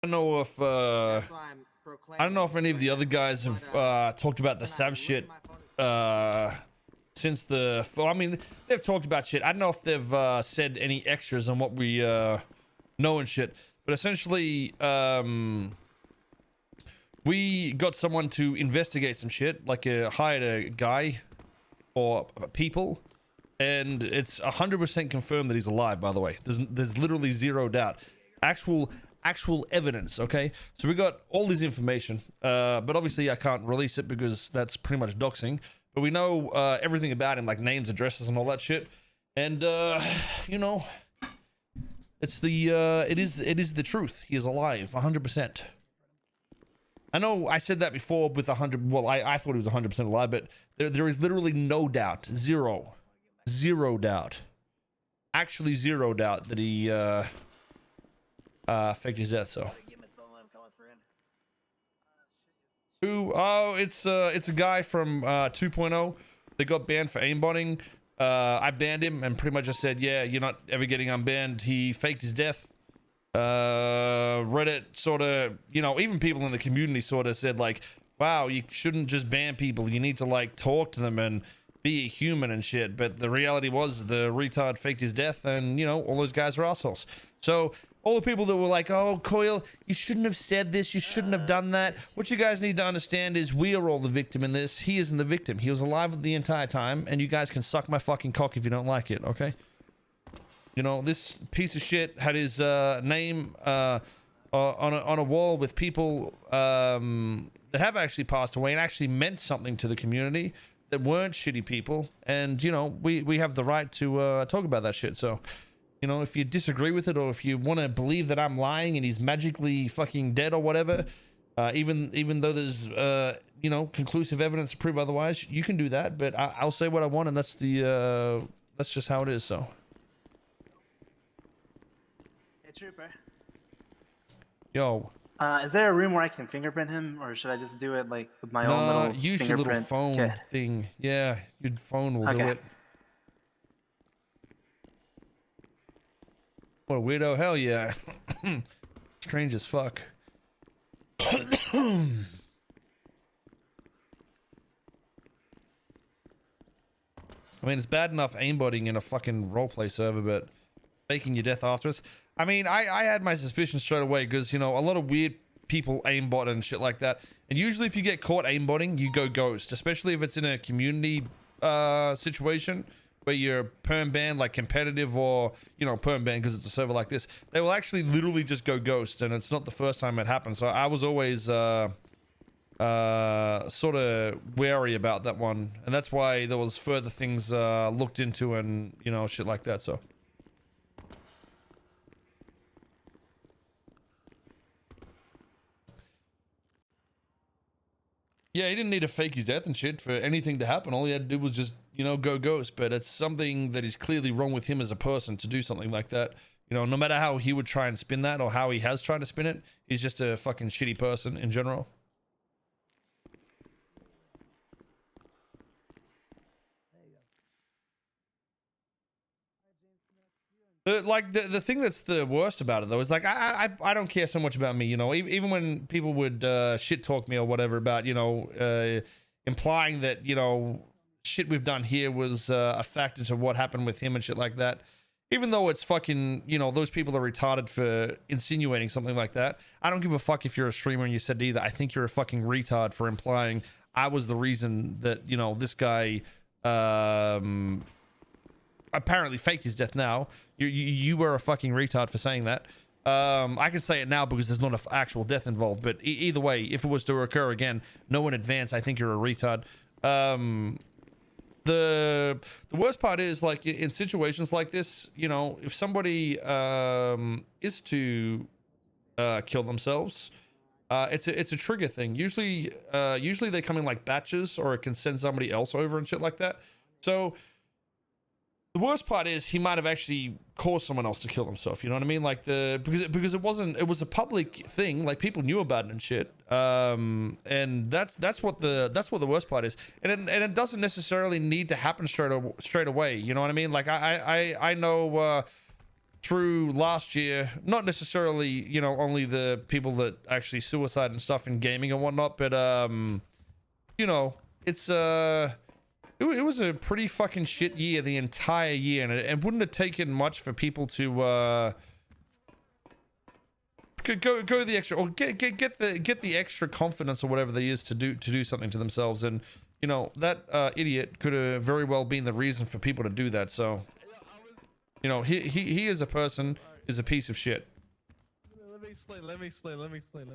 I don't know if That's why I'm I don't know proclaiming if any of right the now. other guys have But, talked about the when I Sav look shit at my phone, since the. Well, I mean, they've talked about shit. I don't know if they've said any extras on what we know and shit. But essentially, we got someone to investigate some shit, like hired a guy or people, and it's 100% confirmed that he's alive. By the way, there's literally zero doubt. Actual evidence. Okay, so we got all this information, but obviously I can't release it because that's pretty much doxing. But we know everything about him, like names, addresses, and all that shit. And you know, it's the it is the truth. He is alive, 100%. I know I said that before with 100. Well, I thought he was 100% alive, but there is literally no doubt, zero doubt, actually zero doubt that he faked his death. So who? Oh, it's a guy from 2.0 that got banned for aimbotting. I banned him and pretty much just said, yeah, you're not ever getting unbanned. He faked his death. Reddit sort of, you know, even people in the community sort of said like, wow, you shouldn't just ban people, you need to like talk to them and be a human and shit. But the reality was the retard faked his death, and you know, all those guys are assholes. So all the people that were like, oh, Koil, you shouldn't have said this, you shouldn't have done that, what you guys need to understand is we are all the victim in this. He isn't the victim. He was alive the entire time, and you guys can suck my fucking cock if you don't like it. Okay, you know, this piece of shit had his name on a wall with people that have actually passed away and actually meant something to the community, that weren't shitty people. And you know, we have the right to talk about that shit. So you know, if you disagree with it, or if you want to believe that I'm lying and he's magically fucking dead or whatever, even though there's you know, conclusive evidence to prove otherwise, you can do that. But I'll say what I want, and that's just how it is. So Hey, Trooper. yo, Is there a room where I can fingerprint him, or should I just do it like with my own nah, little use your little fingerprint phone kit? thing. Yeah, your phone will do Okay. it. What a weirdo. Hell yeah. Strange as fuck. I mean, it's bad enough aimbotting in a fucking roleplay server, but faking your death afterwards. I mean, I had my suspicions straight away because, you know, a lot of weird people aimbot and shit like that. And usually if you get caught aimbotting, you go ghost, especially if it's in a community situation where you're perm banned, like competitive, or, you know, perm banned because it's a server like this. They will actually literally just go ghost, and it's not the first time it happened. So I was always sort of wary about that one, and that's why there was further things looked into, and you know, shit like that. So yeah, he didn't need to fake his death and shit for anything to happen. All he had to do was just, you know, go ghost. But it's something that is clearly wrong with him as a person to do something like that. You know, no matter how he would try and spin that, or how he has tried to spin it, he's just a fucking shitty person in general. Like the thing that's the worst about it though is like I don't care so much about me, you know, even when people would shit talk me or whatever about, you know, implying that, you know, shit we've done here was a factor to what happened with him and shit like that. Even though it's fucking, you know, those people are retarded for insinuating something like that. I don't give a fuck if you're a streamer and you said either. I think you're a fucking retard for implying I was the reason that, you know, this guy apparently faked his death. Now you were a fucking retard for saying that. I can say it now because there's not an actual death involved, but either way, if it was to occur again, know in advance I think you're a retard. The worst part is, like, in situations like this, you know, if somebody is to kill themselves, it's a trigger thing. Usually they come in like batches, or it can send somebody else over and shit like that. So the worst part is he might have actually caused someone else to kill himself. You know what I mean? Like because it was a public thing. Like people knew about it and shit. And that's what the worst part is. And it doesn't necessarily need to happen straight away. You know what I mean? Like I know through last year, not necessarily, you know, only the people that actually suicide and stuff in gaming and whatnot, but you know, it's it was a pretty fucking shit year the entire year, and it wouldn't have taken much for people to go the extra, or get the extra confidence or whatever there is to do something to themselves. And you know, that idiot could have very well been the reason for people to do that. So you know, he as a person is a piece of shit. Let me explain.